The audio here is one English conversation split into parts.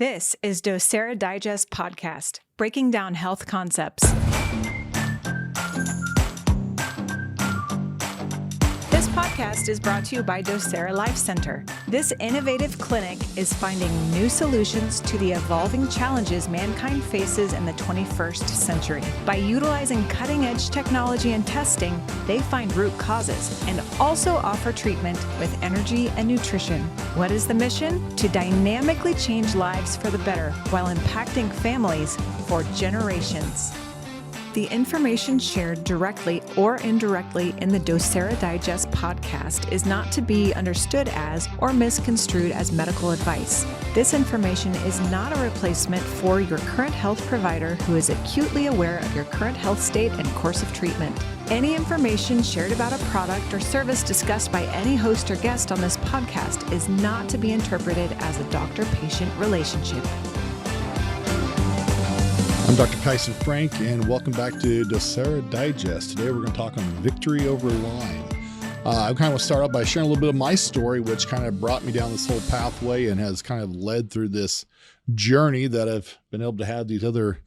This is Docere Digest Podcast, breaking down health concepts. This podcast is brought to you by Docere Life Center. This innovative clinic is finding new solutions to the evolving challenges mankind faces in the 21st century. By utilizing cutting-edge technology and testing, they find root causes and also offer treatment with energy and nutrition. What is the mission? To dynamically change lives for the better while impacting families for generations. The information shared directly or indirectly in the Docere Digest podcast is not to be understood as or misconstrued as medical advice. This information is not a replacement for your current health provider who is acutely aware of your current health state and course of treatment. Any information shared about a product or service discussed by any host or guest on this podcast is not to be interpreted as a doctor-patient relationship. I'm Dr. Kyson Frank, and welcome back to Docere Digest. Today we're going to talk on victory over Lyme. I kind of want to start out by sharing a little bit of my story, which kind of brought me down this whole pathway and has kind of led through this journey that I've been able to have these other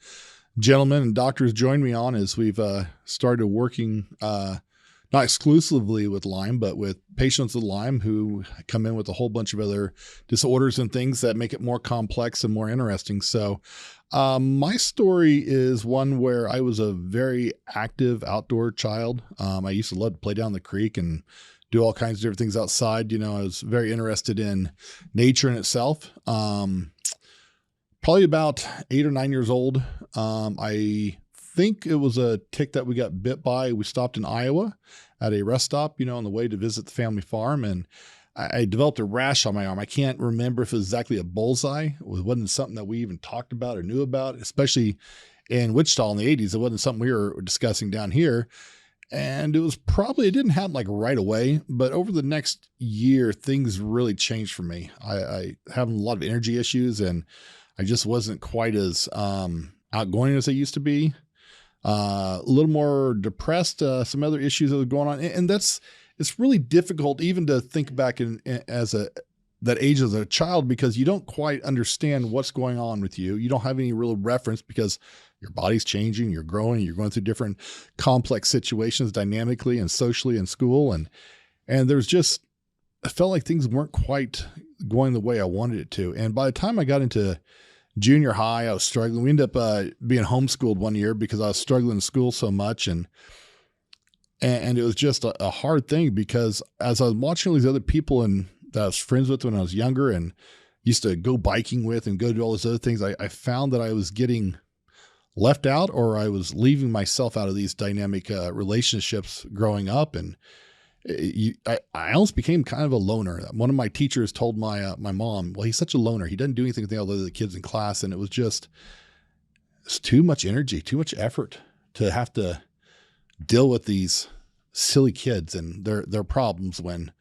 gentlemen and doctors join me on as we've started working not exclusively with Lyme, but with patients with Lyme who come in with a whole bunch of other disorders and things that make it more complex and more interesting. So my story is one where I was a very active outdoor child. I used to love to play down the creek and do all kinds of different things outside. You know, I was very interested in nature in itself. Probably about 8 or 9 years old. I think it was a tick that we got bit by. We stopped in Iowa at a rest stop, you know, on the way to visit the family farm. And I developed a rash on my arm. I can't remember if it was exactly a bullseye. It wasn't something that we even talked about or knew about, especially in Wichita in the 80s. It wasn't something we were discussing down here. And it didn't happen like right away, but over the next year, things really changed for me. I having a lot of energy issues and I just wasn't quite as outgoing as I used to be. A little more depressed, some other issues that were going on. And it's really difficult even to think back that age as a child, because you don't quite understand what's going on with you. You don't have any real reference because your body's changing, you're growing, you're going through different complex situations dynamically and socially in school. And I felt like things weren't quite going the way I wanted it to. And by the time I got into junior high, I was struggling. We ended up being homeschooled one year because I was struggling in school so much. And it was just a hard thing because as I was watching all these other people that I was friends with when I was younger and used to go biking with and go do all these other things, I found that I was getting left out or I was leaving myself out of these dynamic relationships growing up. And I almost became kind of a loner. One of my teachers told my mom, well, he's such a loner. He doesn't do anything with the other kids in class. And it's too much energy, too much effort to have to deal with these silly kids and their problems when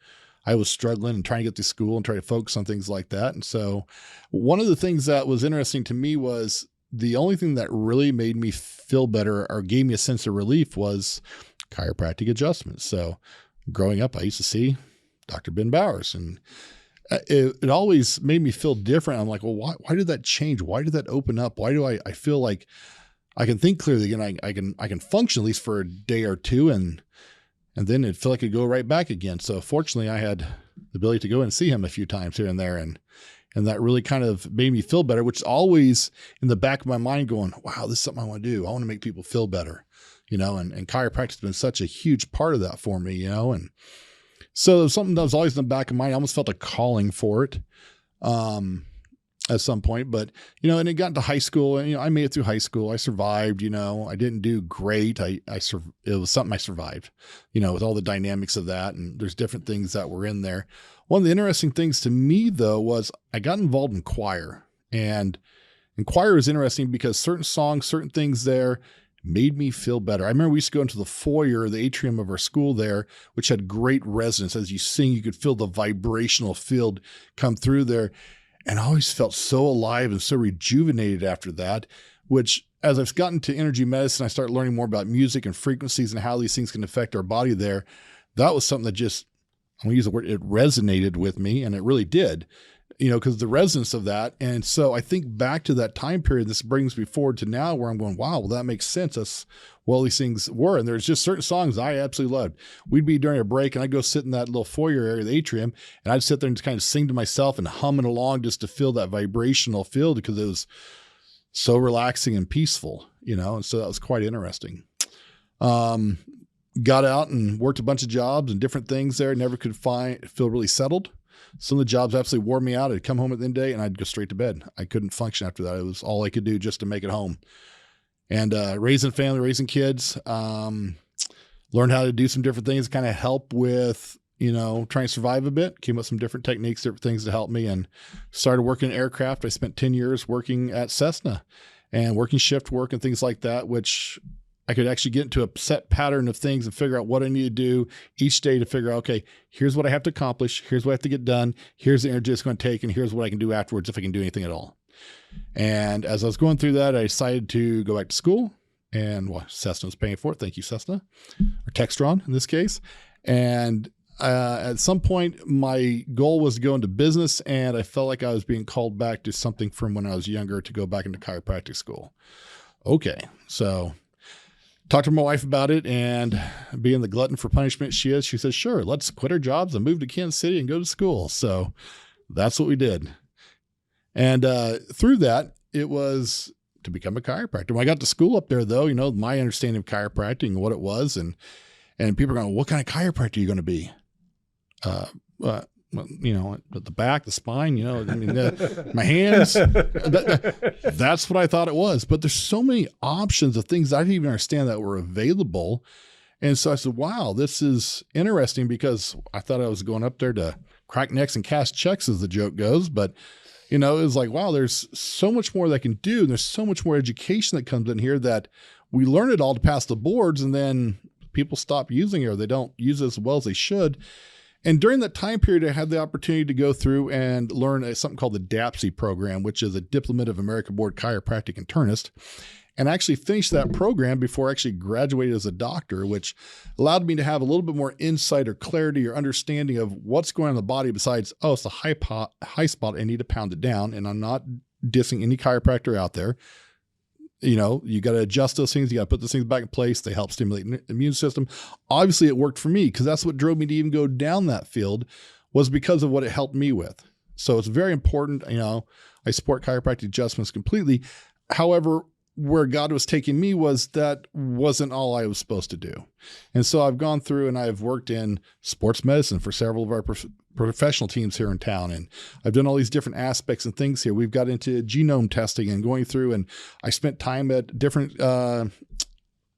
I was struggling and trying to get to school and try to focus on things like that. And so one of the things that was interesting to me was the only thing that really made me feel better or gave me a sense of relief was chiropractic adjustments. So growing up, I used to see Dr. Ben Bowers, and it always made me feel different. I'm like, well, why did that change? Why did that open up? Why do I feel like I can think clearly again? I can function at least for a day or two, and then it felt like it'd go right back again. So fortunately, I had the ability to go and see him a few times here and there, and that really kind of made me feel better, which is always in the back of my mind going, wow, this is something I want to do. I want to make people feel better. You know, and chiropractic has been such a huge part of that for me, you know, and so it was something that was always in the back of my mind. I almost felt a calling for it at some point, but, you know, and it got into high school and, you know, I made it through high school. I survived, you know, I didn't do great. It was something I survived, you know, with all the dynamics of that. And there's different things that were in there. One of the interesting things to me though, was I got involved in choir, and choir is interesting because certain songs, certain things there made me feel better. I remember we used to go into the foyer, the atrium of our school there, which had great resonance. As you sing, you could feel the vibrational field come through there. And I always felt so alive and so rejuvenated after that, which as I've gotten to energy medicine, I started learning more about music and frequencies and how these things can affect our body there. That was something that I'm going to use the word, it resonated with me, and it really did. because the resonance of that. And so I think back to that time period, this brings me forward to now where I'm going, wow, well, that makes sense. That's what all these things were. And there's just certain songs I absolutely loved. We'd be during a break and I'd go sit in that little foyer area, the atrium, and I'd sit there and just kind of sing to myself and hum it along just to feel that vibrational field because it was so relaxing and peaceful, and so that was quite interesting. Got out and worked a bunch of jobs and different things there. Never could feel really settled. Some of the jobs absolutely wore me out. I'd come home at the end of the day and I'd go straight to bed. I couldn't function after that. It was all I could do just to make it home. And raising family, raising kids, learned how to do some different things, kind of help with, trying to survive a bit. Came up with some different techniques, different things to help me, and started working in aircraft. I spent 10 years working at Cessna and working shift work and things like that, which I could actually get into a set pattern of things and figure out what I need to do each day to figure out, okay, here's what I have to accomplish. Here's what I have to get done. Here's the energy it's going to take. And here's what I can do afterwards if I can do anything at all. And as I was going through that, I decided to go back to school, and Cessna was paying for it. Thank you, Cessna, or Textron in this case. And at some point, my goal was to go into business, and I felt like I was being called back to something from when I was younger to go back into chiropractic school. Okay, so talked to my wife about it, and being the glutton for punishment she is, she says, sure, let's quit our jobs and move to Kansas City and go to school. So that's what we did. And through that, it was to become a chiropractor. When I got to school up there, though, my understanding of chiropractic and what it was, and people are going, what kind of chiropractor are you going to be? At the back, the spine, my hands, that's what I thought it was. But there's so many options of things I didn't even understand that were available. And so I said, wow, this is interesting, because I thought I was going up there to crack necks and cash checks, as the joke goes. But, it was like, wow, there's so much more that I can do. And there's so much more education that comes in here that we learn it all to pass the boards, and then people stop using it, or they don't use it as well as they should. And during that time period, I had the opportunity to go through and learn something called the Docere program, which is a Diplomate of America Board Chiropractic Internist, and actually finished that program before I actually graduated as a doctor, which allowed me to have a little bit more insight or clarity or understanding of what's going on in the body besides, oh, it's a high spot, I need to pound it down. And I'm not dissing any chiropractor out there. You got to adjust those things. You got to put those things back in place. They help stimulate the immune system. Obviously, it worked for me, because that's what drove me to even go down that field, was because of what it helped me with. So it's very important. I support chiropractic adjustments completely. However, where God was taking me that wasn't all I was supposed to do. And so I've gone through and I've worked in sports medicine for several of our professional teams here in town. And I've done all these different aspects and things here. We've got into genome testing and going through, and I spent time at different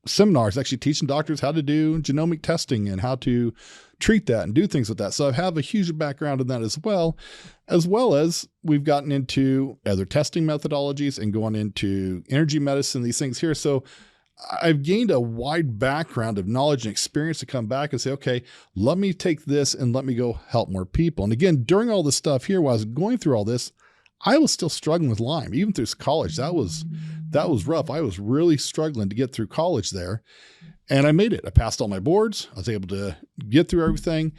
seminars actually teaching doctors how to do genomic testing and how to treat that and do things with that. So I have a huge background in that as well as we've gotten into other testing methodologies and going into energy medicine, these things here. So I've gained a wide background of knowledge and experience to come back and say, okay, let me take this and let me go help more people. And again, during all this stuff here, while I was going through all this, I was still struggling with Lyme, even through college. That was rough. I was really struggling to get through college there, and I made it. I passed all my boards. I was able to get through everything.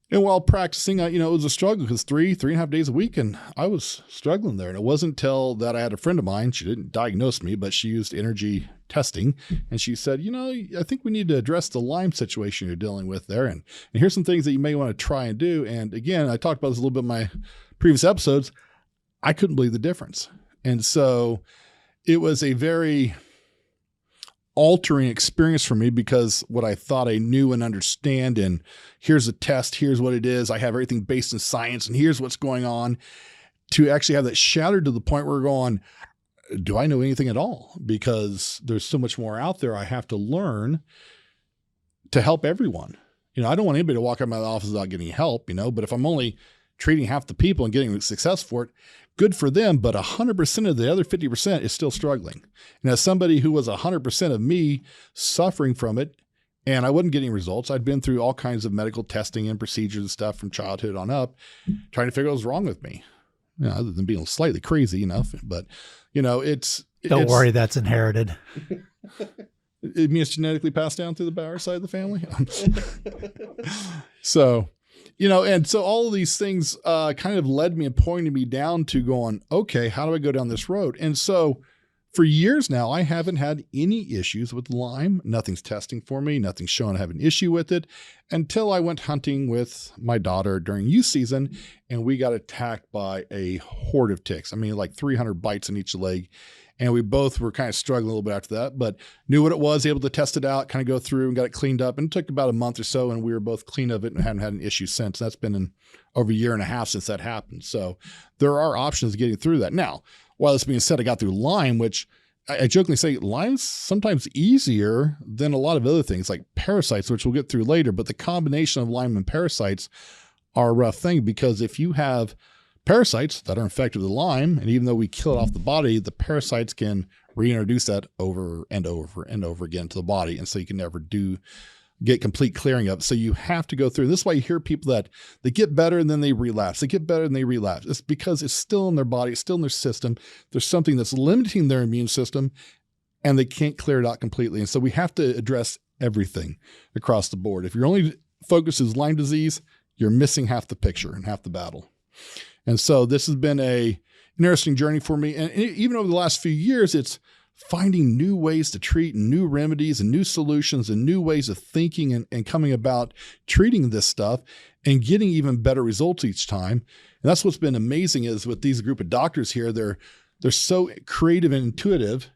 And while practicing, it was a struggle, because 3.5 days a week, and I was struggling there. And it wasn't until that I had a friend of mine, she didn't diagnose me, but she used energy testing. And she said, I think we need to address the Lyme situation you're dealing with there. And here's some things that you may want to try and do. And again, I talked about this a little bit in my previous episodes. I couldn't believe the difference. And so it was a very altering experience for me, because what I thought I knew and understand, and here's a test, here's what it is, I have everything based in science, and here's what's going on, to actually have that shattered to the point where we're going, do I know anything at all? Because there's so much more out there I have to learn to help everyone. I don't want anybody to walk out of my office without getting help, but if I'm only treating half the people and getting success for it, good for them, but 100% of the other 50% is still struggling. And as somebody who was 100% of me suffering from it, and I wasn't getting results, I'd been through all kinds of medical testing and procedures and stuff from childhood on up, trying to figure out what was wrong with me, other than being slightly crazy enough. But, Don't worry, that's inherited. It means genetically passed down through the Bauer side of the family. So And so all of these things kind of led me and pointed me down to going, okay, how do I go down this road? And so for years now, I haven't had any issues with Lyme. Nothing's testing for me. Nothing's showing I have an issue with it until I went hunting with my daughter during youth season, and we got attacked by a horde of ticks. I mean, like 300 bites in each leg. And we both were kind of struggling a little bit after that, but knew what it was, able to test it out, kind of go through and got it cleaned up. And it took about a month or so, and we were both clean of it and hadn't had an issue since. That's been over a year and a half since that happened. So there are options getting through that. Now, while this being said, I got through Lyme, which I jokingly say Lyme's sometimes easier than a lot of other things like parasites, which we'll get through later. But the combination of Lyme and parasites are a rough thing, because if you have parasites that are infected with Lyme, and even though we kill it off the body, the parasites can reintroduce that over and over and over again to the body. And so you can never get complete clearing of it. So you have to go through. This is why you hear people that they get better and then they relapse. They get better and they relapse. It's because it's still in their body. It's still in their system. There's something that's limiting their immune system and they can't clear it out completely. And so we have to address everything across the board. If your only focus is Lyme disease, you're missing half the picture and half the battle. And so this has been an interesting journey for me. And even over the last few years, it's finding new ways to treat and new remedies and new solutions and new ways of thinking and coming about treating this stuff and getting even better results each time. And that's what's been amazing is with these group of doctors here, they're so creative and intuitive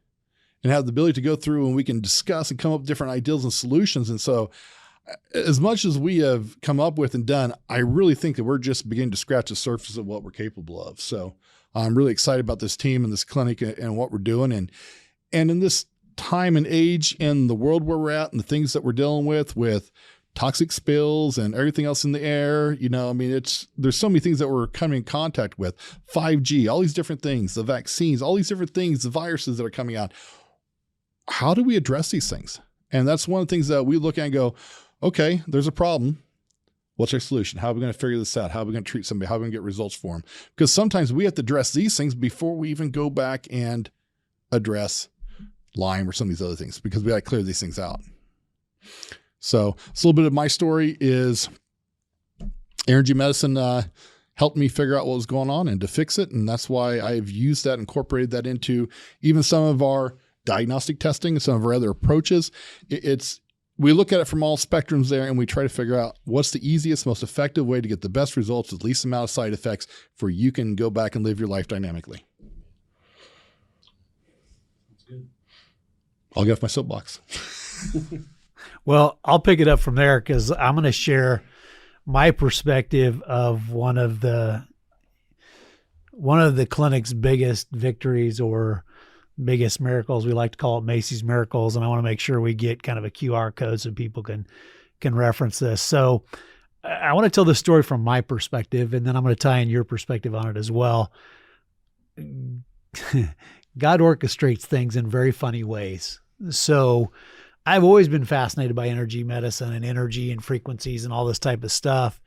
and have the ability to go through and we can discuss and come up with different ideas and solutions. And so as much as we have come up with and done, I really think that we're just beginning to scratch the surface of what we're capable of. So I'm really excited about this team and this clinic and what we're doing. And in this time and age and the world where we're at and the things that we're dealing with toxic spills and everything else in the air, there's so many things that we're coming in contact with, 5G, all these different things, the vaccines, all these different things, the viruses that are coming out. How do we address these things? And that's one of the things that we look at and go, okay, there's a problem. What's our solution? How are we going to figure this out? How are we going to treat somebody? How are we going to get results for them? Because sometimes we have to address these things before we even go back and address Lyme or some of these other things, because we got to clear these things out. So it's a little bit of my story is energy medicine helped me figure out what was going on and to fix it. And that's why I've used that, incorporated that into even some of our diagnostic testing and some of our other approaches. We look at it from all spectrums there and we try to figure out what's the easiest, most effective way to get the best results with the least amount of side effects for you can go back and live your life dynamically. That's good. I'll get off my soapbox. Well, I'll pick it up from there because I'm going to share my perspective of one of the clinic's biggest victories or biggest miracles. We like to call it Macys Miracles. And I want to make sure we get kind of a QR code so people can reference this. So I want to tell the story from my perspective, and then I'm going to tie in your perspective on it as well. God orchestrates things in very funny ways. So I've always been fascinated by energy medicine and energy and frequencies and all this type of stuff.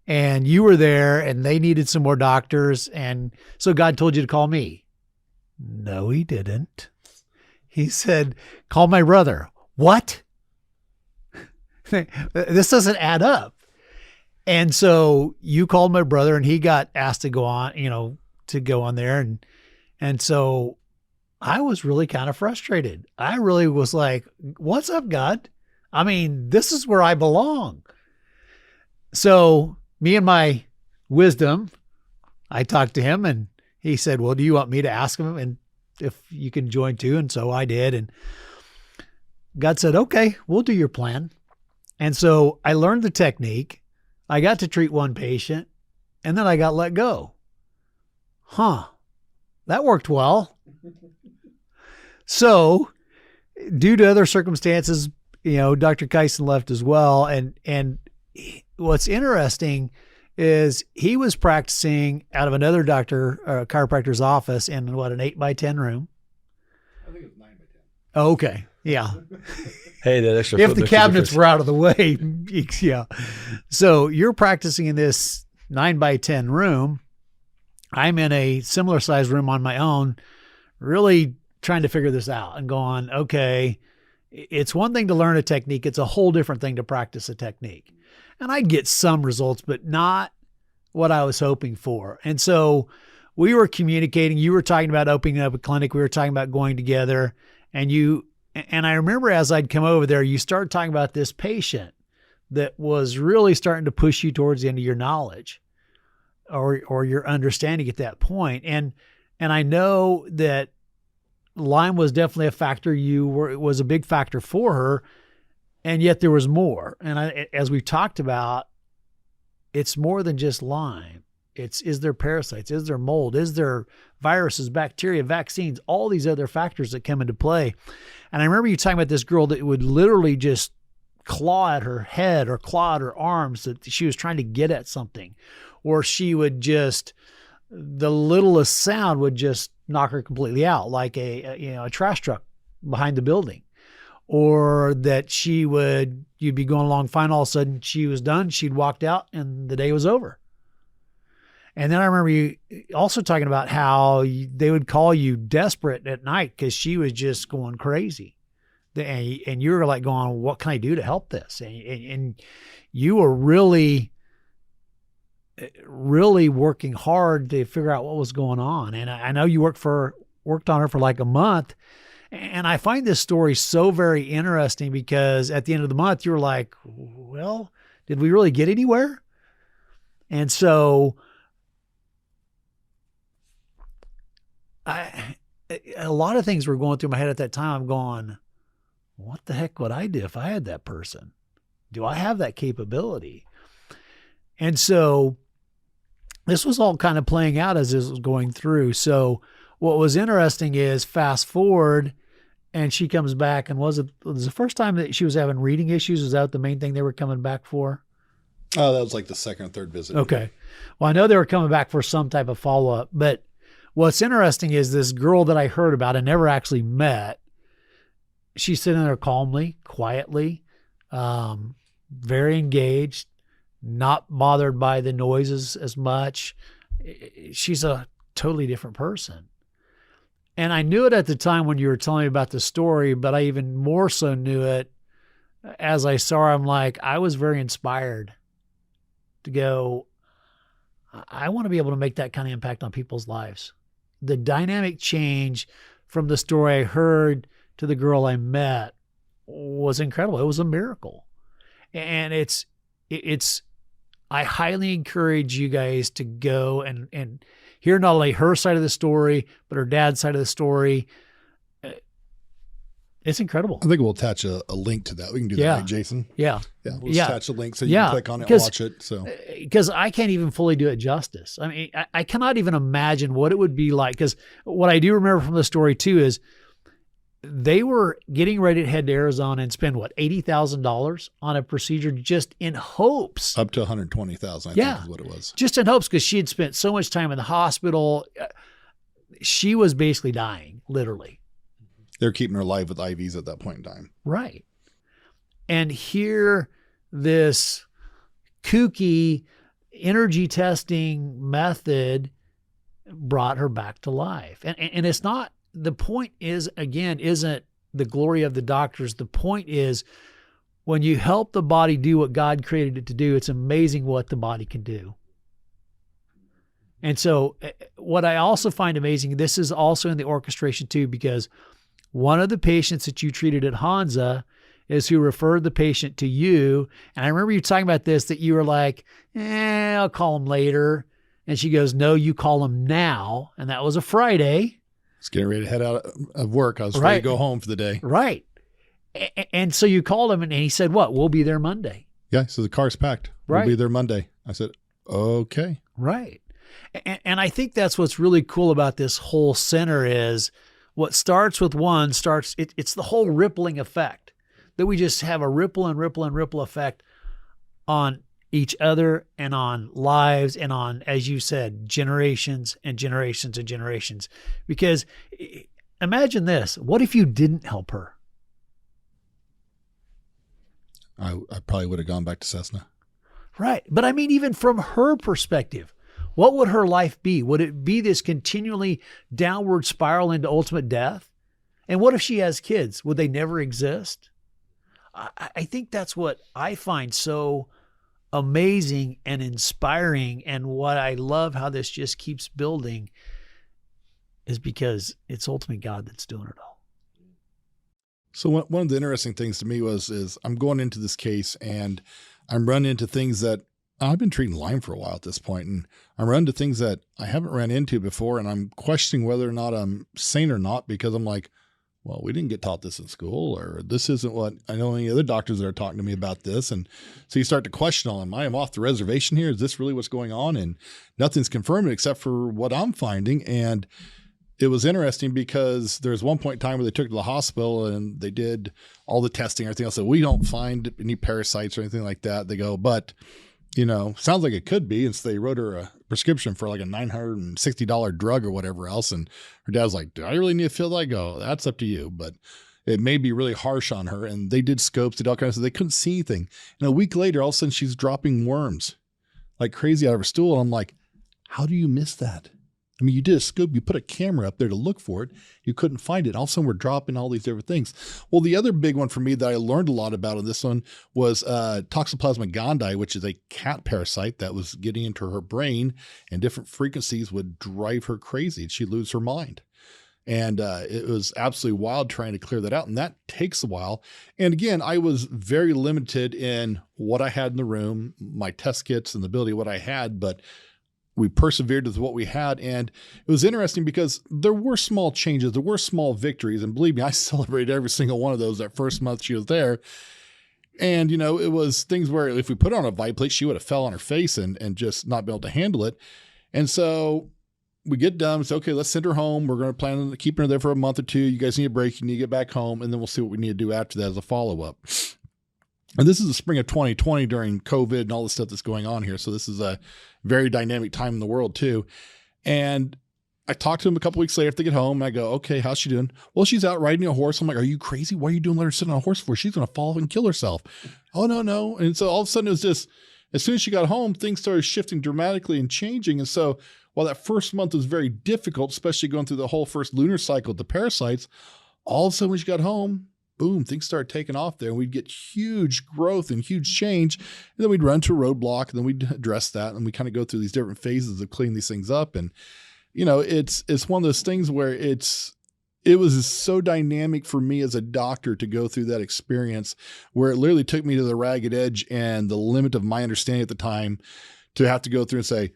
And you were there and they needed some more doctors. And so God told you to call me. No, he didn't. He said, call my brother. What? This doesn't add up. And so you called my brother and he got asked to go on, to go on there. And so I was really kind of frustrated. I really was like, what's up, God? I mean, this is where I belong. So me and my wisdom, I talked to him and he said, well, do you want me to ask him and if you can join too? And so I did. And God said, okay, we'll do your plan. And so I learned the technique. I got to treat one patient and then I got let go. That worked well. So due to other circumstances, Dr. Kyson left as well. And what's interesting is he was practicing out of another chiropractor's office in an 8x10 room. I think it's 9x10. Oh, okay. Yeah. Hey, that extra. If the cabinets were out of the way. Yeah. So you're practicing in this 9x10 room. I'm in a similar size room on my own, really trying to figure this out and going, okay, it's one thing to learn a technique. It's a whole different thing to practice a technique. And I'd get some results, but not what I was hoping for. And so we were communicating. You were talking about opening up a clinic. We were talking about going together. And I remember as I'd come over there, you started talking about this patient that was really starting to push you towards the end of your knowledge or your understanding at that point. And I know that Lyme was definitely a factor. It was a big factor for her. And yet there was more. And as we've talked about, it's more than just Lyme. Is there parasites? Is there mold? Is there viruses, bacteria, vaccines, all these other factors that come into play? And I remember you talking about this girl that would literally just claw at her head or claw at her arms, that she was trying to get at something. Or she would just, the littlest sound would just knock her completely out, like a trash truck behind the building. Or that you'd be going along fine, all of a sudden she was done, she'd walked out and the day was over. And then I remember you also talking about how they would call you desperate at night because she was just going crazy. And you were like going, what can I do to help this? And you were really, really working hard to figure out what was going on. And I know you worked on her for like a month. And I find this story so very interesting because at the end of the month, you were like, well, did we really get anywhere? And so a lot of things were going through my head at that time. I'm going, what the heck would I do if I had that person? Do I have that capability? And so this was all kind of playing out as this was going through. So what was interesting is fast forward and she comes back, and was the first time that she was having reading issues? Was that the main thing they were coming back for? Oh, that was like the second or third visit. Okay. Well, I know they were coming back for some type of follow-up, but what's interesting is this girl that I heard about and never actually met, she's sitting there calmly, quietly, very engaged, not bothered by the noises as much. She's a totally different person. And I knew it at the time when you were telling me about the story, but I even more so knew it as I saw her. I'm like, I was very inspired to go, I want to be able to make that kind of impact on people's lives. The dynamic change from the story I heard to the girl I met was incredible. It was a miracle. And I highly encourage you guys to go and hear not only her side of the story, but her dad's side of the story. It's incredible. I think we'll attach a link to that. We can do that, right, Jason? Yeah. Yeah. We'll attach a link so you can click on it and watch it. So, because I can't even fully do it justice. I mean, I cannot even imagine what it would be like. Because what I do remember from the story too is they were getting ready to head to Arizona and spend $80,000 on a procedure just in hopes. Up to $120,000, I think is what it was. Just in hopes, because she had spent so much time in the hospital. She was basically dying, literally. They're keeping her alive with IVs at that point in time. Right. And here, this kooky energy testing method brought her back to life. And it's not, the point is, again, isn't the glory of the doctors. The point is when you help the body do what God created it to do, it's amazing what the body can do. And so what I also find amazing, this is also in the orchestration too, because one of the patients that you treated at Hansa is who referred the patient to you. And I remember you talking about this, that you were like, I'll call him later. And she goes, no, you call him now. And that was a Friday. I was getting ready to head out of work. I was ready to go home for the day. Right. And so you called him and he said, what? We'll be there Monday. Yeah. So the car's packed. We'll be there Monday. I said, okay. Right. And I think that's what's really cool about this whole center is what starts with one it's the whole rippling effect that we just have a ripple and ripple and ripple effect on each other and on lives and on, as you said, generations and generations and generations. Because imagine this, what if you didn't help her? I probably would have gone back to Cessna. Right. But I mean, even from her perspective, what would her life be? Would it be this continually downward spiral into ultimate death? And what if she has kids? Would they never exist? I think that's what I find so amazing and inspiring. And what I love how this just keeps building is because it's ultimately God that's doing it all. So one of the interesting things to me is I'm going into this case and I'm running into things that I've been treating Lyme for a while at this point, and I'm running into things that I haven't ran into before, and I'm questioning whether or not I'm sane or not, because I'm like, well, we didn't get taught this in school, or this isn't what I know any other doctors that are talking to me about this. And so you start to question all, am I off the reservation here? Is this really what's going on? And nothing's confirmed except for what I'm finding. And it was interesting because there's one point in time where they took her to the hospital and they did all the testing, everything else. So we don't find any parasites or anything like that. They go, but sounds like it could be. And so they wrote her a prescription for like a $960 drug or whatever else. And her dad's like, do I really need to fill that? I go, that's up to you. But it may be really harsh on her. And they did scopes, did all kinds of stuff. They couldn't see anything. And a week later, all of a sudden she's dropping worms like crazy out of her stool. And I'm like, how do you miss that? I mean, you did a scope, you put a camera up there to look for it. You couldn't find it. All of a sudden we're dropping all these different things. Well, the other big one for me that I learned a lot about on this one was Toxoplasma gondii, which is a cat parasite that was getting into her brain, and different frequencies would drive her crazy and she'd lose her mind. And it was absolutely wild trying to clear that out. And that takes a while. And again, I was very limited in what I had in the room, my test kits and the ability of what I had, but we persevered with what we had. And it was interesting because there were small changes. There were small victories. And believe me, I celebrated every single one of those that first month she was there. And, it was things where if we put her on a vide plate, she would have fell on her face and just not be able to handle it. And so we get done. It's okay, let's send her home. We're going to plan on keeping her there for a month or two. You guys need a break. You need to get back home. And then we'll see what we need to do after that as a follow-up. And this is the spring of 2020 during COVID and all the stuff that's going on here. So this is a very dynamic time in the world too. And I talked to him a couple weeks later after they get home. And I go, okay, how's she doing? Well, she's out riding a horse. I'm like, are you crazy? What are you doing? Let her sit on a horse for? She's going to fall and kill herself. Oh, no. And so all of a sudden it was just, as soon as she got home, things started shifting dramatically and changing. And so while that first month was very difficult, especially going through the whole first lunar cycle with the parasites, all of a sudden when she got home, boom, things started taking off there, and we'd get huge growth and huge change. And then we'd run to a roadblock, and then we'd address that. And we kind of go through these different phases of cleaning these things up. And, it's one of those things where it was so dynamic for me as a doctor to go through that experience where it literally took me to the ragged edge and the limit of my understanding at the time to have to go through and say,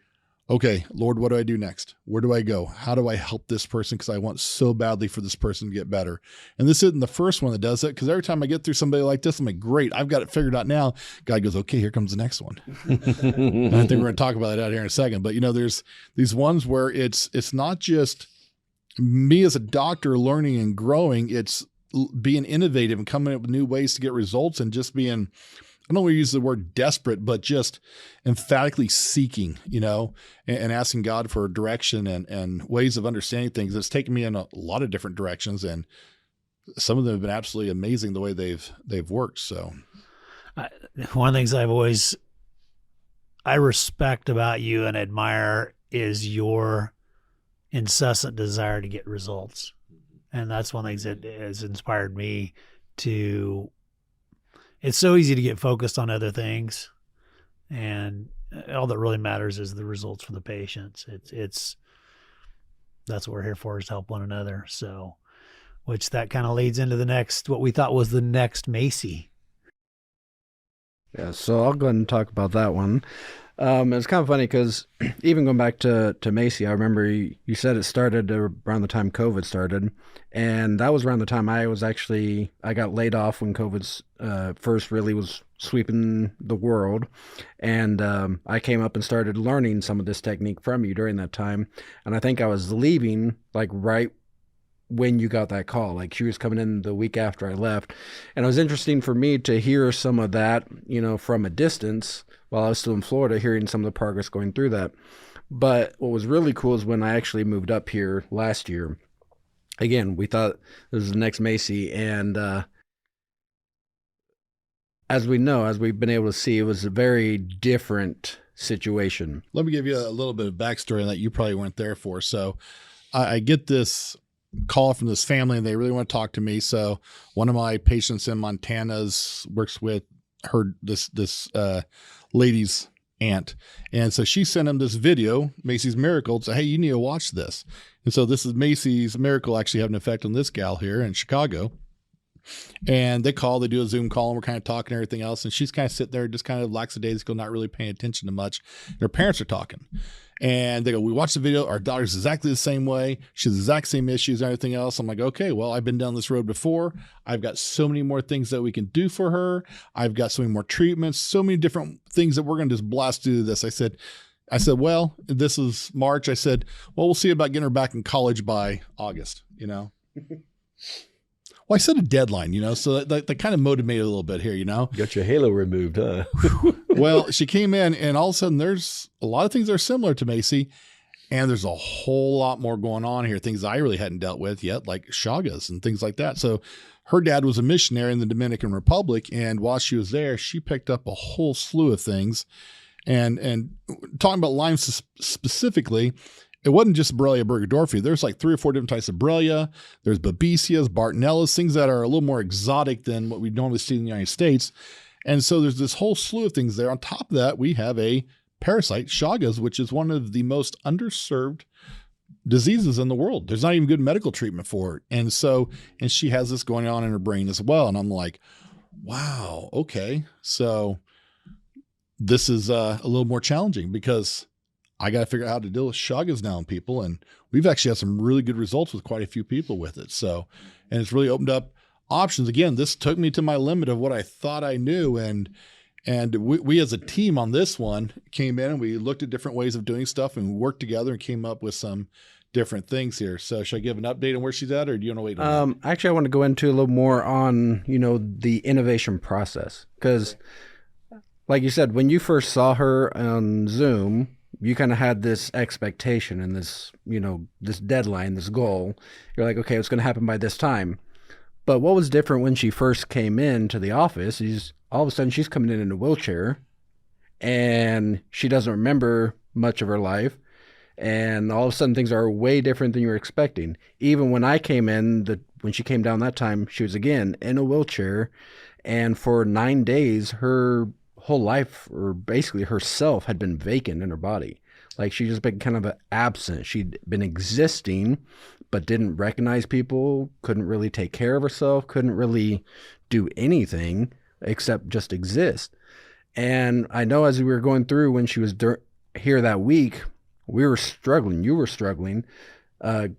okay, Lord, what do I do next? Where do I go? How do I help this person? Because I want so badly for this person to get better. And this isn't the first one that does it, because every time I get through somebody like this, I'm like, great, I've got it figured out now. God goes, okay, here comes the next one. And I think we're going to talk about that out here in a second. But, there's these ones where it's not just me as a doctor learning and growing. It's being innovative and coming up with new ways to get results, and just being, I don't want to use the word desperate, but just emphatically seeking, and asking God for direction and ways of understanding things. It's taken me in a lot of different directions, and some of them have been absolutely amazing the way they've worked. So one of the things I respect about you and admire is your incessant desire to get results. And that's one of the things that has inspired me to. It's so easy to get focused on other things, and all that really matters is the results for the patients. It's that's what we're here for, is to help one another. So, which that kind of leads into the next, what we thought was the next Macy. Yeah, so I'll go ahead and talk about that one. It's kind of funny because even going back to Macy, I remember you said it started around the time COVID started, and that was around the time I got laid off when COVID's first really was sweeping the world, and I came up and started learning some of this technique from you during that time, and I think I was leaving like right when you got that call. Like, she was coming in the week after I left, and it was interesting for me to hear some of that, from a distance while I was still in Florida, hearing some of the progress going through that. But what was really cool is when I actually moved up here last year, again, we thought this was the next Macy, and as we've been able to see, it was a very different situation. Let me give you a little bit of backstory on that you probably weren't there for. So I get this call from this family, and they really want to talk to me. So one of my patients in Montana's works with this lady's aunt. And so she sent him this video, Macys Miracle, say, hey, you need to watch this. And so this is Macys Miracle actually having an effect on this gal here in Chicago. And they do a Zoom call, and we're kind of talking and everything else. And she's kind of sitting there just kind of lackadaisical, not really paying attention to much. And her parents are talking. And they go, we watched the video. Our daughter's exactly the same way. She has the exact same issues and everything else. I'm like, okay, well, I've been down this road before. I've got so many more things that we can do for her. I've got so many more treatments, so many different things that we're going to just blast through this. I said, well, this is March. I said, well, we'll see about getting her back in college by August, you know? Well, I set a deadline, you know, so that kind of motivated a little bit here, you know. Got your halo removed, huh? Well, she came in, and all of a sudden there's a lot of things that are similar to Macy, and there's a whole lot more going on here, things I really hadn't dealt with yet, like Chagas and things like that. So her dad was a missionary in the Dominican Republic, and while she was there, she picked up a whole slew of things. And talking about Lyme specifically, it wasn't just Borrelia burgdorferi. There's like 3 or 4 different types of Borrelia. There's Babesias, Bartonellas, things that are a little more exotic than what we normally see in the United States. And so there's this whole slew of things there. On top of that, we have a parasite, Chagas, which is one of the most underserved diseases in the world. There's not even good medical treatment for it. And she has this going on in her brain as well. And I'm like, wow, okay. So this is a little more challenging because I got to figure out how to deal with Chagas now in people. And we've actually had some really good results with quite a few people with it. So, and it's really opened up options. Again, this took me to my limit of what I thought I knew. And we as a team on this one came in and we looked at different ways of doing stuff and we worked together and came up with some different things here. So should I give an update on where she's at, or do you want to wait? Actually, I want to go into a little more on, you know, the innovation process. Because like you said, when you first saw her on Zoom, you kind of had this expectation and this, you know, this deadline, this goal. You're like, okay, it's going to happen by this time. But what was different when she first came into the office is all of a sudden she's coming in a wheelchair and she doesn't remember much of her life. And all of a sudden things are way different than you were expecting. Even when I came in, when she came down that time, she was again in a wheelchair. And for 9 days, her whole life, or basically herself, had been vacant in her body. Like she'd just been kind of absent. She'd been existing, but didn't recognize people, couldn't really take care of herself, couldn't really do anything except just exist. And I know as we were going through when she was here that week, we were struggling, you were struggling,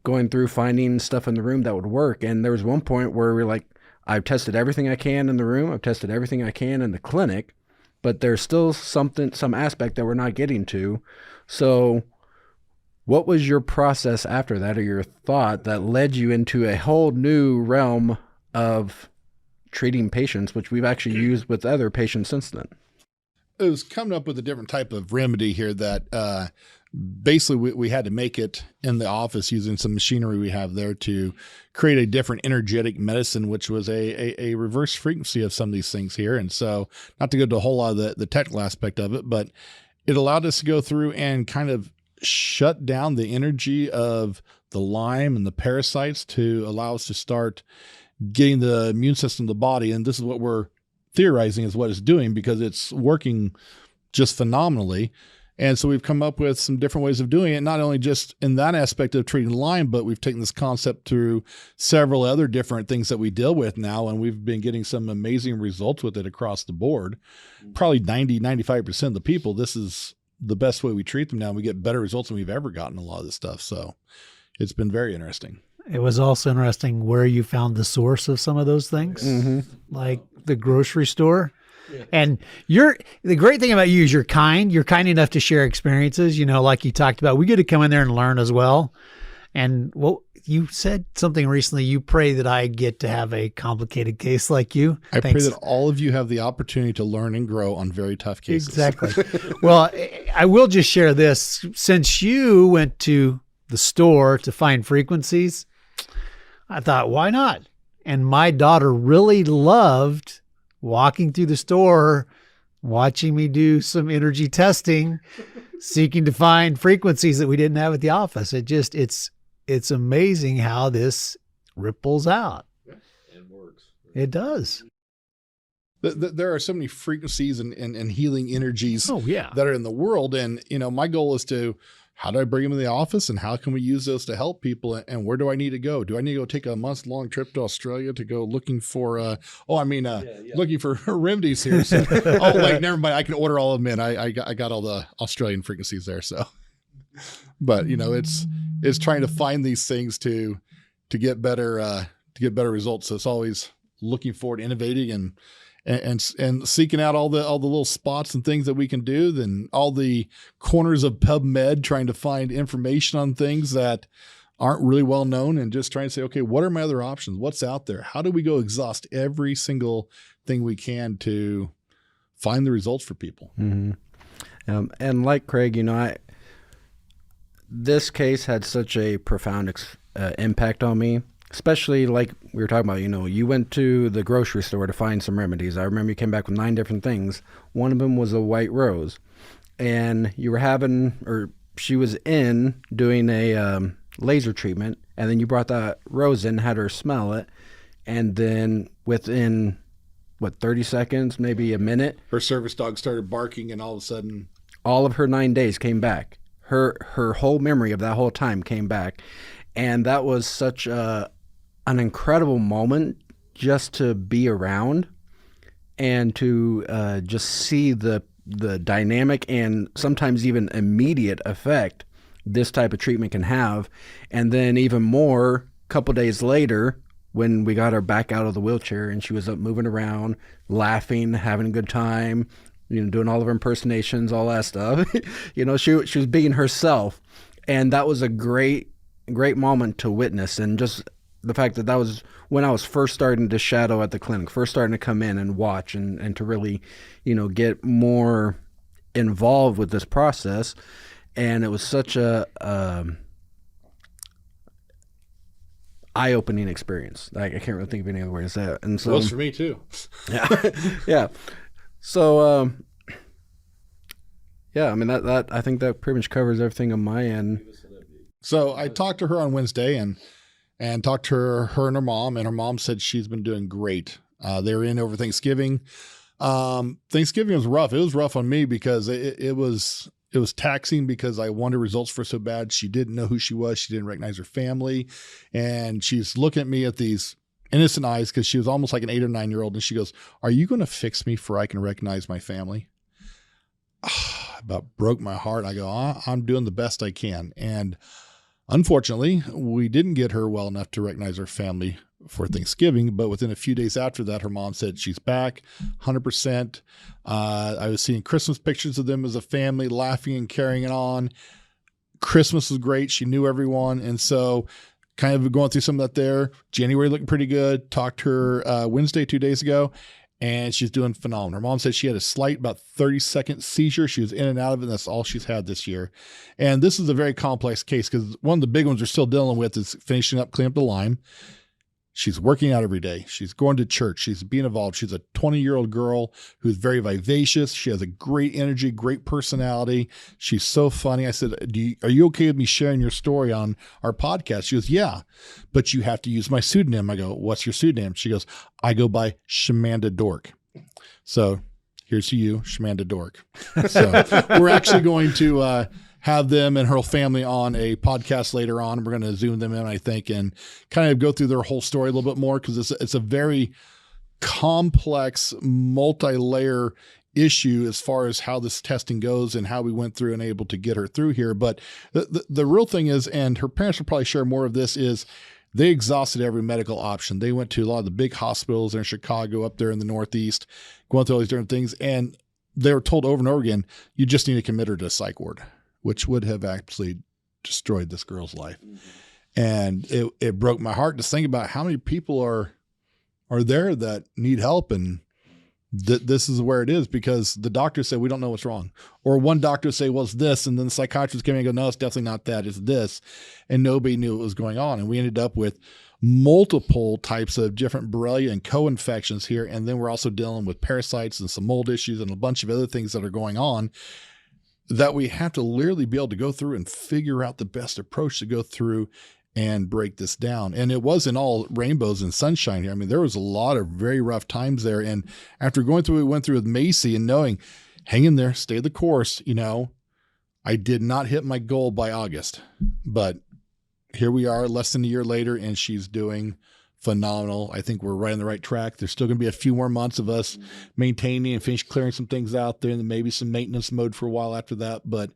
going through finding stuff in the room that would work. And there was one point where we were like, I've tested everything I can in the room, I've tested everything I can in the clinic, but there's still some aspect that we're not getting to. So what was your process after that, or your thought that led you into a whole new realm of treating patients, which we've actually used with other patients since then? It was coming up with a different type of remedy here that basically we had to make it in the office using some machinery we have there to create a different energetic medicine, which was a reverse frequency of some of these things here. And so not to go to a whole lot of the technical aspect of it, but it allowed us to go through and kind of shut down the energy of the Lyme and the parasites to allow us to start getting the immune system of the body. And this is what we're theorizing is what it's doing, because it's working just phenomenally. And so we've come up with some different ways of doing it, not only just in that aspect of treating Lyme, but we've taken this concept through several other different things that we deal with now. And we've been getting some amazing results with it across the board. Probably 90-95% of the people, this is the best way we treat them now. And we get better results than we've ever gotten a lot of this stuff. So it's been very interesting. It was also interesting where you found the source of some of those things, like the grocery store. Yeah. And the great thing about you is you're kind enough to share experiences, you know, like you talked about. We get to come in there and learn as well. And well, you said something recently, you pray that I get to have a complicated case like you. I pray that all of you have the opportunity to learn and grow on very tough cases. Exactly. Well, I will just share this. Since you went to the store to find frequencies, I thought, why not? And my daughter really loved walking through the store, watching me do some energy testing, seeking to find frequencies that we didn't have at the office. It's amazing how this ripples out. It works. It does. there are so many frequencies and healing energies Oh yeah. that are in the world. And, my goal is how do I bring them in the office and how can we use those to help people? And where do I need to go? Do I need to go take a month-long trip to Australia to go looking for, looking for remedies here. So, wait, never mind. I can order all of them in. I got all the Australian frequencies there. So, but it's trying to find these things to get better results. So it's always looking forward, innovating and seeking out all the little spots and things that we can do, then all the corners of PubMed, trying to find information on things that aren't really well known and just trying to say, okay, what are my other options? What's out there? How do we go exhaust every single thing we can to find the results for people? Mm-hmm. And like Craig, this case had such a profound impact on me. Especially like we were talking about, you went to the grocery store to find some remedies. I remember you came back with 9 different things. One of them was a white rose. And you were she was in doing a laser treatment. And then you brought that rose in, had her smell it. And then within, 30 seconds, maybe a minute, her service dog started barking and all of a sudden, all of her 9 days came back. Her whole memory of that whole time came back. And that was such an incredible moment just to be around and to just see the dynamic and sometimes even immediate effect this type of treatment can have. And then even more, a couple days later, when we got her back out of the wheelchair and she was up moving around, laughing, having a good time, doing all of her impersonations, all that stuff. She was being herself. And that was a great moment to witness. And just the fact that was when I was first starting to shadow at the clinic, first starting to come in and watch and to really, get more involved with this process. And it was such a eye-opening experience. I can't really think of any other way to say it. And so, it was for me too. Yeah. Yeah. So, I mean, that I think that pretty much covers everything on my end. So I talked to her on Wednesday and talked to her and her mom said she's been doing great. They were in over Thanksgiving. Thanksgiving was rough. It was rough on me because it was taxing because I wanted results for her so bad. She didn't know who she was. She didn't recognize her family. And she's looking at me at these innocent eyes because she was almost like an 8 or 9 year old. And she goes, "Are you going to fix me for I can recognize my family?" About broke my heart. I go, I'm doing the best I can. And unfortunately, we didn't get her well enough to recognize her family for Thanksgiving, but within a few days after that, her mom said she's back 100%. I was seeing Christmas pictures of them as a family, laughing and carrying it on. Christmas was great. She knew everyone. And so kind of going through some of that there. January looking pretty good. Talked to her Wednesday, 2 days ago, and she's doing phenomenal. Her mom said she had a slight, about 30-second seizure. She was in and out of it, and that's all she's had this year. And this is a very complex case because one of the big ones we're still dealing with is finishing up, cleaning up the Lyme. She's working out every day. She's going to church. She's being involved. She's a 20-year-old girl who's very vivacious. She has a great energy, great personality. She's so funny. I said, are you okay with me sharing your story on our podcast? She goes, yeah, but you have to use my pseudonym. I go, what's your pseudonym? She goes, I go by Shamanda Dork. So here's to you, Shamanda Dork. So we're actually going to have them and her family on a podcast later on. We're going to zoom them in, I think, and kind of go through their whole story a little bit more because it's a very complex, multi-layer issue as far as how this testing goes and how we went through and able to get her through here. But the real thing is, and her parents will probably share more of this, is they exhausted every medical option. They went to a lot of the big hospitals in Chicago, up there in the Northeast, going through all these different things. And they were told over and over again, you just need to commit her to a psych ward, which would have actually destroyed this girl's life. Mm-hmm. And it broke my heart to think about how many people are there that need help. And this is where it is because the doctors say, we don't know what's wrong. Or one doctor say, well, it's this. And then the psychiatrist came in and go, no, it's definitely not that. It's this. And nobody knew what was going on. And we ended up with multiple types of different Borrelia and co-infections here. And then we're also dealing with parasites and some mold issues and a bunch of other things that are going on that we have to literally be able to go through and figure out the best approach to go through and break this down. And it wasn't all rainbows and sunshine here. I mean, there was a lot of very rough times there. And after going through what we went through with Macy and knowing, hang in there, stay the course, I did not hit my goal by August, but here we are less than a year later, and she's doing phenomenal. I think we're right on the right track. There's still going to be a few more months of us maintaining and finish clearing some things out there, and then maybe some maintenance mode for a while after that. But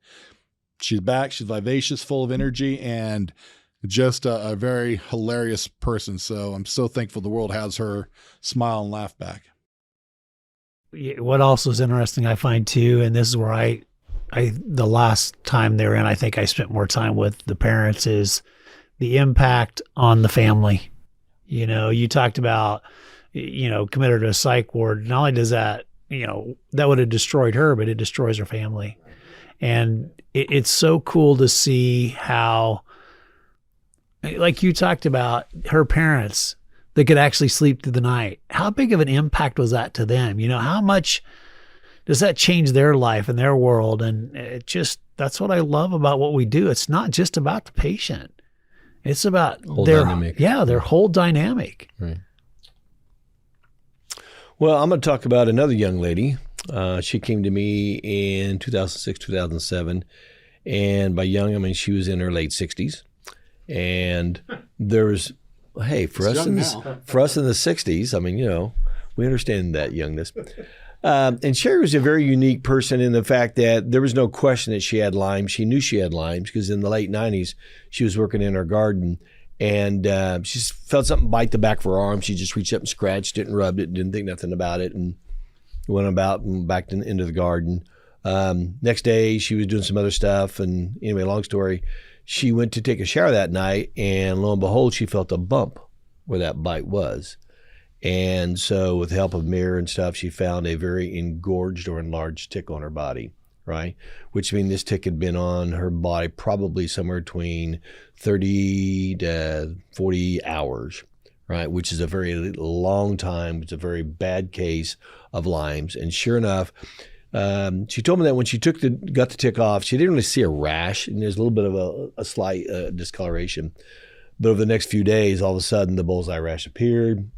she's back. She's vivacious, full of energy, and just a very hilarious person. So I'm so thankful the world has her smile and laugh back. What also is interesting, I find too, and this is where I the last time they were in, I think I spent more time with the parents, is the impact on the family. You talked about, committed to a psych ward. Not only does that, that would have destroyed her, but it destroys her family. And it's so cool to see how, like you talked about, her parents that could actually sleep through the night. How big of an impact was that to them? How much does that change their life and their world? And that's what I love about what we do. It's not just about the patient. It's about their whole dynamic. Right. Well, I'm going to talk about another young lady. She came to me in 2006, 2007. And by young, I mean she was in her late 60s. And there was, for us in the 60s, I mean, we understand that youngness. And Sherry was a very unique person in the fact that there was no question that she had Lyme. She knew she had Lyme because in the late 90s, she was working in her garden and she just felt something bite the back of her arm. She just reached up and scratched it and rubbed it, didn't think nothing about it, and went about and back into the garden. Next day, she was doing some other stuff. And anyway, long story, she went to take a shower that night, and lo and behold, she felt a bump where that bite was. And so with the help of mirror and stuff, she found a very engorged or enlarged tick on her body, right? Which means this tick had been on her body probably somewhere between 30 to 40 hours, right? Which is a very long time. It's a very bad case of Lyme's. And sure enough, she told me that when she got the tick off, she didn't really see a rash, and there's a little bit of a slight discoloration. But over the next few days, all of a sudden, the bullseye rash appeared.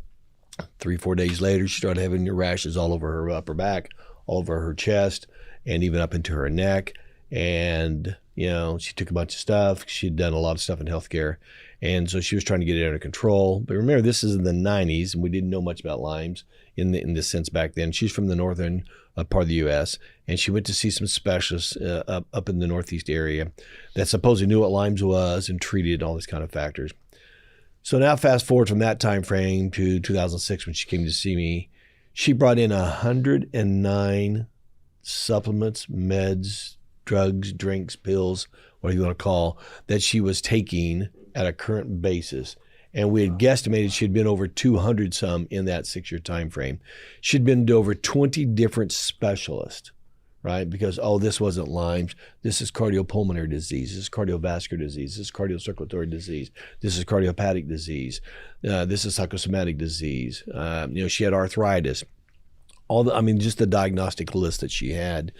3-4 days later, she started having rashes all over her upper back, all over her chest, and even up into her neck. And, she took a bunch of stuff. She'd done a lot of stuff in healthcare. And so she was trying to get it under control. But remember, this is in the 90s, and we didn't know much about Lyme's in this sense back then. She's from the northern part of the U.S., and she went to see some specialists up in the Northeast area that supposedly knew what Lyme's was and treated all these kind of factors. So now fast forward from that time frame to 2006 when she came to see me, she brought in 109 supplements, meds, drugs, drinks, pills, whatever you want to call, that she was taking at a current basis. And we had guesstimated she'd been over 200 some in that 6-year time frame. She'd been to over 20 different specialists, right? Because, this wasn't Lyme's. This is cardiopulmonary disease. This is cardiovascular disease. This is cardiocirculatory disease. This is cardiopathic disease. This is psychosomatic disease. She had arthritis. Just the diagnostic list that she had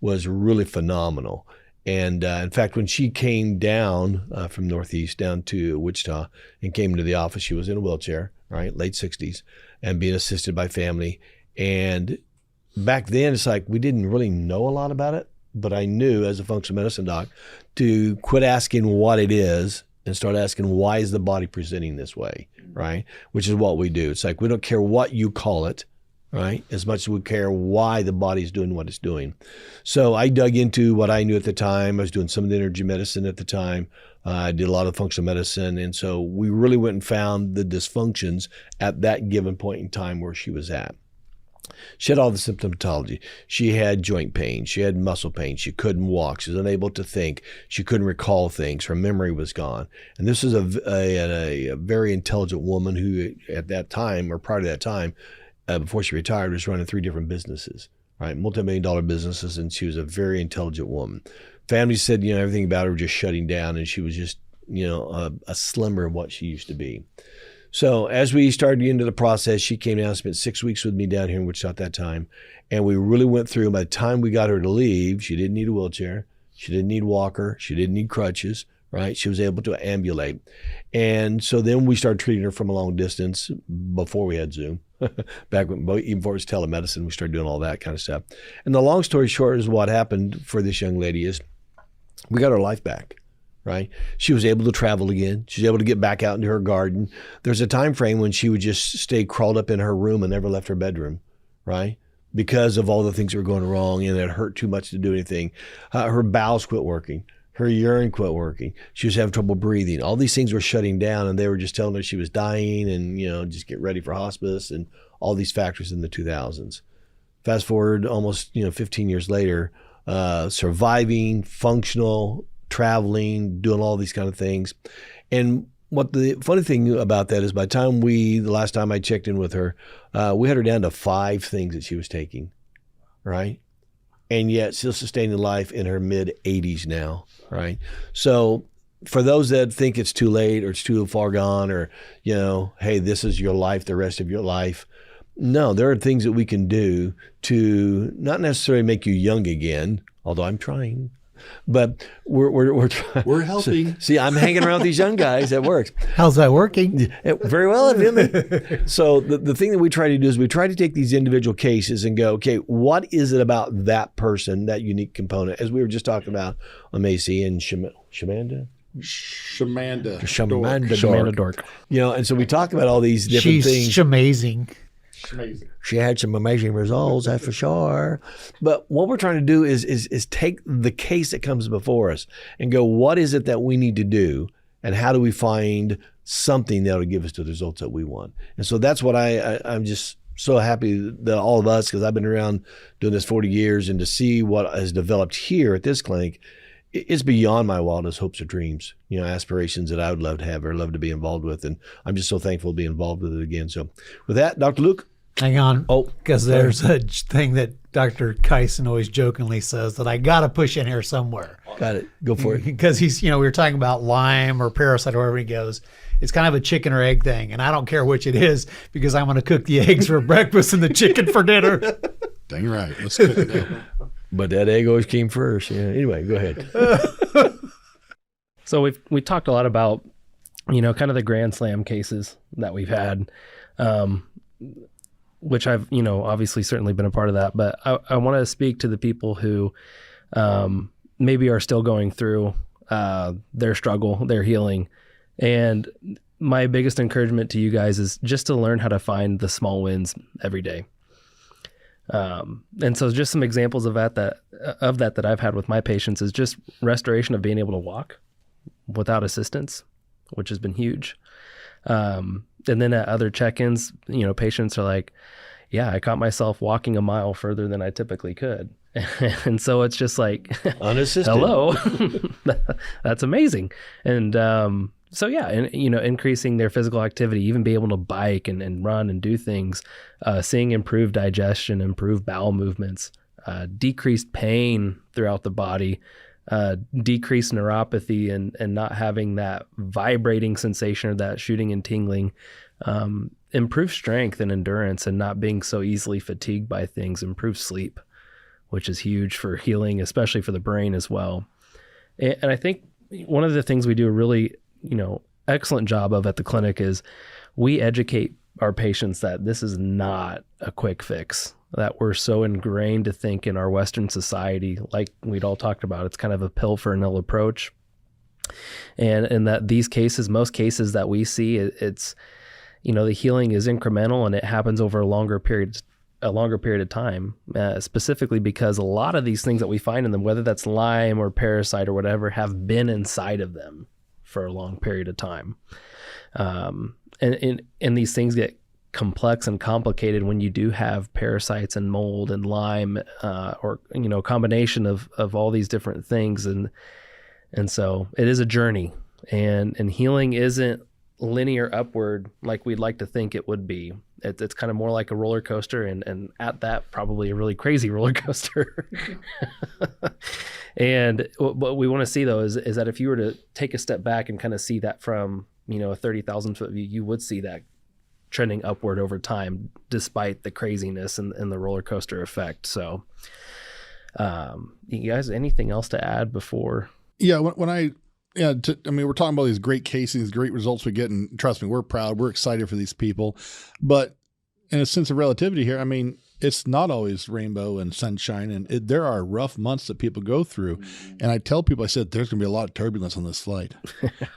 was really phenomenal. And in fact, when she came down from Northeast down to Wichita and came to the office, she was in a wheelchair, right, late 60s, and being assisted by family. And back then, it's like we didn't really know a lot about it, but I knew as a functional medicine doc to quit asking what it is and start asking why is the body presenting this way, right? Which is what we do. It's like we don't care what you call it, right? As much as we care why the body's doing what it's doing. So I dug into what I knew at the time. I was doing some of the energy medicine at the time. I did a lot of functional medicine. And so we really went and found the dysfunctions at that given point in time where she was at. She had all the symptomatology. She had joint pain. She had muscle pain. She couldn't walk. She was unable to think. She couldn't recall things. Her memory was gone. And this is a very intelligent woman who at that time, or prior to that time, before she retired, was running 3 different businesses, right? Multi-million-dollar businesses, and she was a very intelligent woman. Family said, everything about her was just shutting down, and she was just, a slimmer of what she used to be. So as we started into the process, she came down, spent 6 weeks with me down here in Wichita at that time, and we really went through. By the time we got her to leave, she didn't need a wheelchair. She didn't need a walker. She didn't need crutches, right? She was able to ambulate. And so then we started treating her from a long distance before we had Zoom. Back when, even before it was telemedicine, we started doing all that kind of stuff. And the long story short is what happened for this young lady is we got her life back, right? She was able to travel again. She was able to get back out into her garden. There's a time frame when she would just stay crawled up in her room and never left her bedroom, right? Because of all the things that were going wrong and it hurt too much to do anything. Her bowels quit working. Her urine quit working. She was having trouble breathing. All these things were shutting down, and they were just telling her she was dying and, just get ready for hospice and all these factors in the 2000s. Fast forward almost, 15 years later, surviving, functional, traveling, doing all these kind of things. And what the funny thing about that is by the last time I checked in with her, we had her down to 5 things that she was taking, right? And yet still sustaining life in her mid-80s now, right? So for those that think it's too late or it's too far gone or, hey, this is your life, the rest of your life. No, there are things that we can do to not necessarily make you young again, although I'm trying. But we're trying. We're helping. See, I'm hanging around with these young guys. That works. How's that working? Very well, So the thing that we try to do is we try to take these individual cases and go, okay, what is it about that person, that unique component, as we were just talking about on Macy and Shamanda? Shamanda Dork. And so we talk about all these different things. She's amazing. Amazing. She had some amazing results, that's for sure. But what we're trying to do is take the case that comes before us and go, what is it that we need to do, and how do we find something that will give us the results that we want? And so that's what I'm just so happy that all of us, because I've been around doing this 40 years, and to see what has developed here at this clinic, it's beyond my wildest hopes or dreams, aspirations that I would love to have or love to be involved with. And I'm just so thankful to be involved with it again. So with that, Dr. Luke. Hang on. Oh, because there's a thing that Dr. Kyson always jokingly says that I got to push in here somewhere. Got it. Go for it. Because he's, we were talking about Lyme or parasite or wherever he goes. It's kind of a chicken or egg thing. And I don't care which it is because I'm going to cook the eggs for breakfast and the chicken for dinner. Dang right. Let's cook it now. But that egg always came first. Yeah. Anyway, go ahead. So we talked a lot about, kind of the Grand Slam cases that we've had, which I've, obviously certainly been a part of that. But I want to speak to the people who maybe are still going through their struggle, their healing. And my biggest encouragement to you guys is just to learn how to find the small wins every day. And so just some examples of that I've had with my patients is just restoration of being able to walk without assistance, which has been huge. And then at other check-ins, patients are like, yeah, I caught myself walking a mile further than I typically could. And so it's just like, unassisted. Hello, that's amazing. And, so yeah, and increasing their physical activity, even be able to bike and run and do things, seeing improved digestion, improved bowel movements, decreased pain throughout the body, decreased neuropathy and not having that vibrating sensation or that shooting and tingling, improved strength and endurance and not being so easily fatigued by things, improved sleep, which is huge for healing, especially for the brain as well. And I think one of the things we do a really excellent job of at the clinic is we educate our patients that this is not a quick fix, that we're so ingrained to think in our Western society, like we'd all talked about, it's kind of a pill for an ill approach. And that these cases, most cases that we see, it's, the healing is incremental and it happens over a longer period of time, specifically because a lot of these things that we find in them, whether that's Lyme or parasite or whatever, have been inside of them for a long period of time. And these things get complex and complicated when you do have parasites and mold and Lyme, or, combination of all these different things. And so it is a journey, and healing isn't linear upward like we'd like to think it would be. It's kind of more like a roller coaster, and at that, probably a really crazy roller coaster. And what we want to see, though, is that if you were to take a step back and kind of see that from, a 30,000 foot view, you would see that trending upward over time, despite the craziness and the roller coaster effect. So, you guys, anything else to add before? Yeah, when I Yeah, we're talking about these great cases, these great results we get, and trust me, we're proud, we're excited for these people. But in a sense of relativity here, it's not always rainbow and sunshine, and there are rough months that people go through. And I tell people, I said, there's going to be a lot of turbulence on this flight.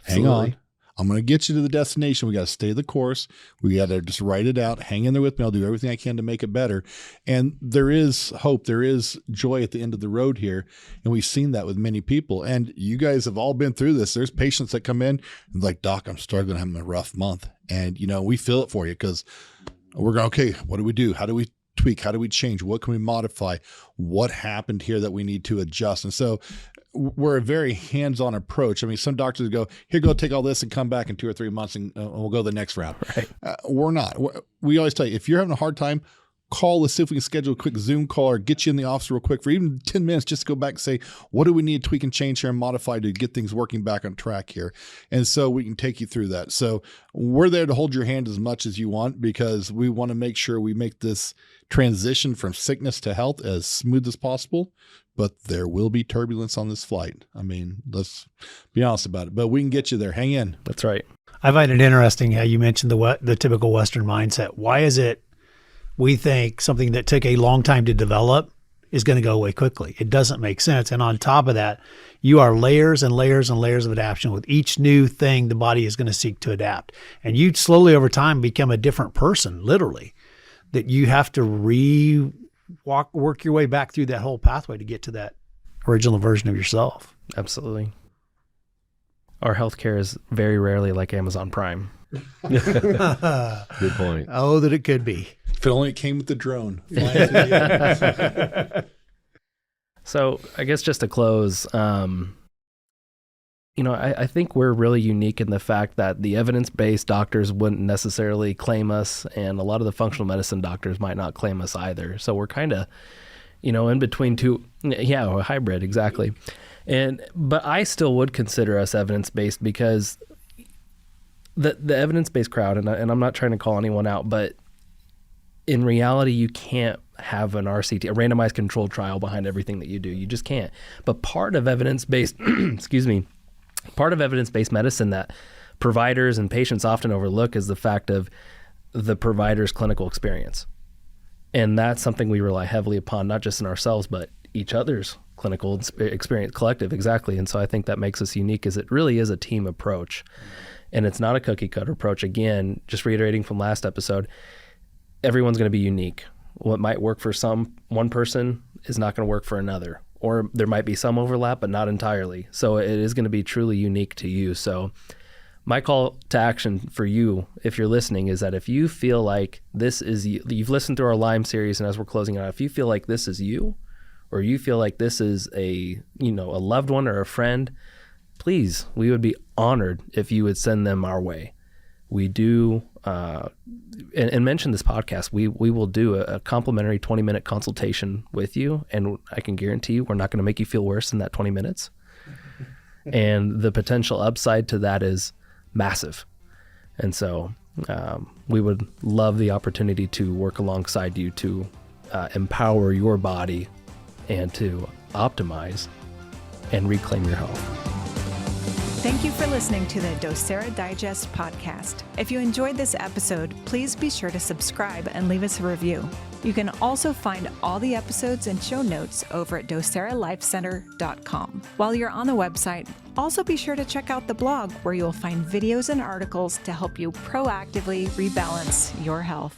Hang on. I'm going to get you to the destination. We got to stay the course. We got to just write it out. Hang in there with me. I'll do everything I can to make it better. And there is hope. There is joy at the end of the road here. And we've seen that with many people. And you guys have all been through this. There's patients that come in and like, Doc, I'm struggling. I'm having a rough month. And, we feel it for you because we're going, okay, what do we do? How do we tweak? How do we change? What can we modify? What happened here that we need to adjust? And so we're a very hands-on approach. Some doctors go, here, go take all this and come back in 2 or 3 months and we'll go the next route. Right. We're not. We always tell you, if you're having a hard time, call. Let's see if we can schedule a quick Zoom call or get you in the office real quick for even 10 minutes, just to go back and say, what do we need to tweak and change here and modify to get things working back on track here? And so we can take you through that. So we're there to hold your hand as much as you want, because we want to make sure we make this transition from sickness to health as smooth as possible. But there will be turbulence on this flight. Let's be honest about it. But we can get you there. Hang in. That's right. I find it interesting how you mentioned the typical Western mindset. Why is it we think something that took a long time to develop is going to go away quickly? It doesn't make sense. And on top of that, you are layers and layers and layers of adaptation. With each new thing, the body is going to seek to adapt. And you slowly over time become a different person, literally, that you have to work your way back through that whole pathway to get to that original version of yourself. Absolutely. Our healthcare is very rarely like Amazon Prime. Good point. Oh, that it could be. If it only came with the drone. So I guess just to close, I think we're really unique in the fact that the evidence-based doctors wouldn't necessarily claim us, and a lot of the functional medicine doctors might not claim us either. So we're kind of, in between two. Yeah, a hybrid, exactly. But I still would consider us evidence-based, because the evidence-based crowd, and I'm not trying to call anyone out, but in reality, you can't have an RCT, a randomized controlled trial behind everything that you do. You just can't. But part of evidence-based, part of evidence-based medicine that providers and patients often overlook is the fact of the provider's clinical experience. And that's something we rely heavily upon, not just in ourselves, but each other's clinical experience, collective, exactly. And so I think that makes us unique, is it really is a team approach. And it's not a cookie cutter approach. Again, just reiterating from last episode, everyone's going to be unique. What might work for one person is not going to work for another. Or there might be some overlap, but not entirely. So it is going to be truly unique to you. So my call to action for you, if you're listening, is that if you feel like this is you, you've listened through our Lyme series, and as we're closing out, if you feel like this is you, or you feel like this is a loved one or a friend, please, we would be honored if you would send them our way. We do, and mention this podcast, we will do a complimentary 20-minute consultation with you, and I can guarantee you we're not going to make you feel worse in that 20 minutes. And the potential upside to that is massive. And so we would love the opportunity to work alongside you to empower your body and to optimize and reclaim your health. Thank you for listening to the Docere Digest podcast. If you enjoyed this episode, please be sure to subscribe and leave us a review. You can also find all the episodes and show notes over at docerelifecenter.com. While you're on the website, also be sure to check out the blog, where you'll find videos and articles to help you proactively rebalance your health.